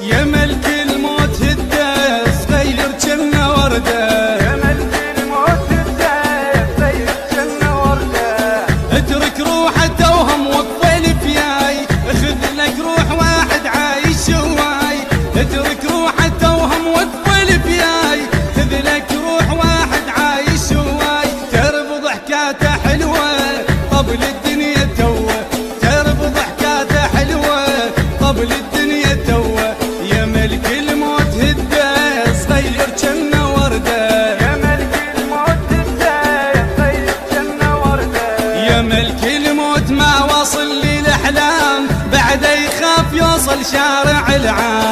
يا ملك الموت هدى صغير جنة وردة، يا ملك الموت هدى صغير جنة وردة. اترك روحه توهم والطيل فياي، خذ لك روح واحد عايش شواي. اترك روحه توهم والطيل فياي، خذ لك روح واحد عايش شواي. ترب ضحكاته حلوة طبل الدنيا توه، ترب ضحكاته حلوة طبل الدنيا توه. يا ملك الموت هدى صغير جنة وردة، يا ملك الموت هدى صغير جنة وردة. يا ملك الموت ما وصل لي الأحلام، بعده يخاف يوصل شارع العام.